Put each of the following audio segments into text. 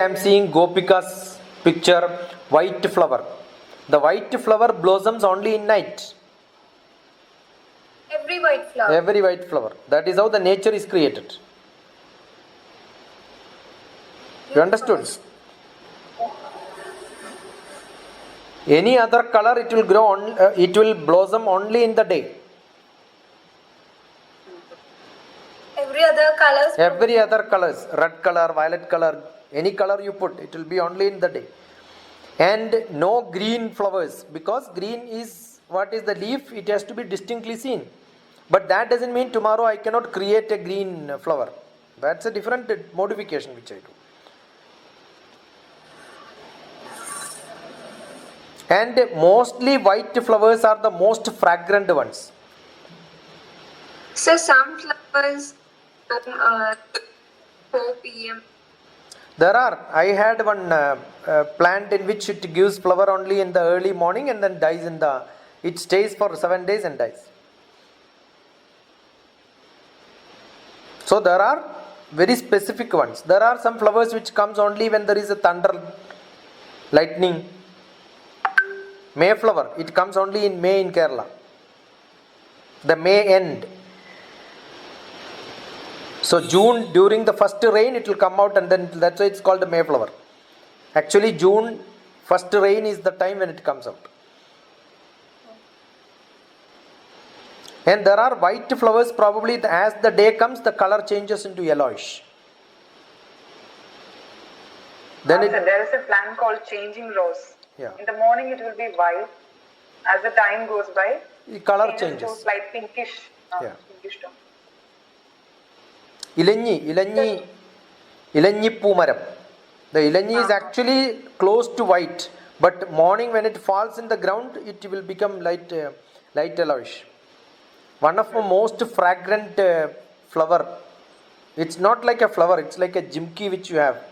I am seeing Gopika's picture, white flower. The white flower blossoms only in night. Every white flower. Every white flower. That is how the nature is created. You understood? Any other color, it will grow on, it will blossom only in the day. Every other colors, red color, violet color, any color you put, it will be only in the day. And no green flowers, because green is what is the leaf, it has to be distinctly seen. But that doesn't mean tomorrow I cannot create a green flower. That's a different modification which I do. And mostly white flowers are the most fragrant ones. So some flowers 4 p.m. There are. I had one plant in which it gives flower only in the early morning and then dies in the. It stays for 7 days and dies. So there are very specific ones. There are some flowers which comes only when there is a thunder, lightning. Mayflower. It comes only in May in Kerala. The May end. So June, during the first rain, it will come out, and then that's why it's called the Mayflower. Actually, June, first rain is the time when it comes out. And there are white flowers, probably as the day comes, the color changes into yellowish. Then there is a plant called changing rose. Yeah. In the morning, it will be white. As the time goes by, the color changes. To slight pinkish. Pinkish tone. Ilanyi Poomaram. The Ilanyi is actually close to white, but morning when it falls in the ground, it will become light yellowish. One of the most fragrant flower. It's not like a flower, it's like a jimki which you have.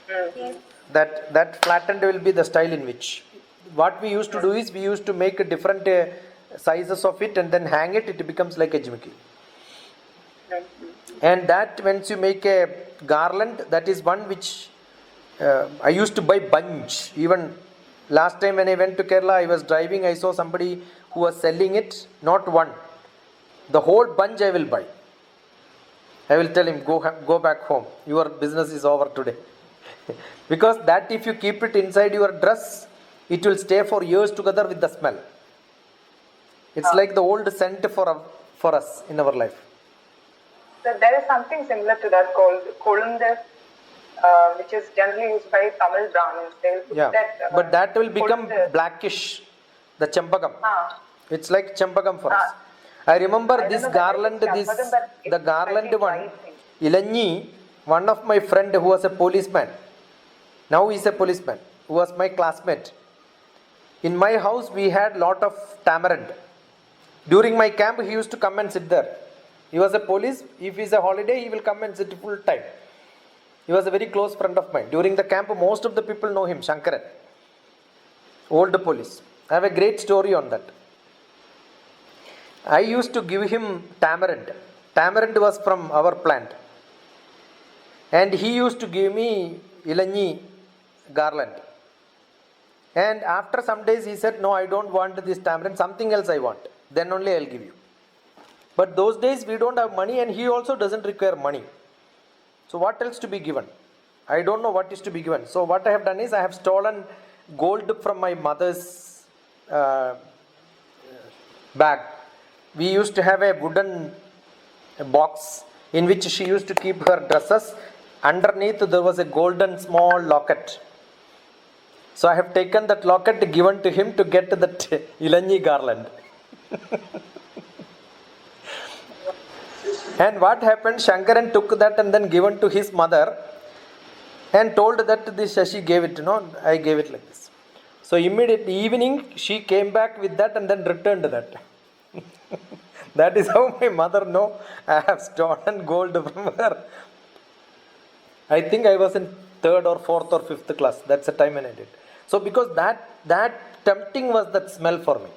Yes. That flattened will be the style in which. What we used to do is we used to make different sizes of it and then hang it, it becomes like a jimki. And that once you make a garland, that is one which I used to buy bunch. Even last time when I went to Kerala, I was driving, I saw somebody who was selling it, not one. The whole bunch I will buy. I will tell him, go back home. Your business is over today. Because that if you keep it inside your dress, it will stay for years together with the smell. It's like the old scent for us in our life. So there is something similar to that called kolunda, which is generally used by Tamil Brahmins. But that will become blackish, the champagam. It's like champagam for us. I remember this garland, the garland one, Ilanyi, one of my friend who was a policeman, now he is a policeman, who was my classmate. In my house we had lot of tamarind. During my camp he used to come and sit there. He was a police. If it's a holiday, he will come and sit full time. He was a very close friend of mine. During the camp, most of the people know him, Shankaran. Old police. I have a great story on that. I used to give him tamarind. Tamarind was from our plant. And he used to give me Ilanyi garland. And after some days, he said, no, I don't want this tamarind. Something else I want. Then only I'll give you. But those days we don't have money and he also doesn't require money. So what else to be given? I don't know what is to be given. So what I have done is I have stolen gold from my mother's bag. We used to have a wooden box in which she used to keep her dresses. Underneath there was a golden small locket. So I have taken that locket given to him to get that Ilanyi garland. And what happened, Shankaran took that and then given to his mother and told that this Shashi gave it, I gave it like this. So immediately evening she came back with that and then returned that. That is how my mother know I have stolen gold from her. I think I was in 3rd or 4th or 5th class. That's the time when I did. So because that tempting was that smell for me.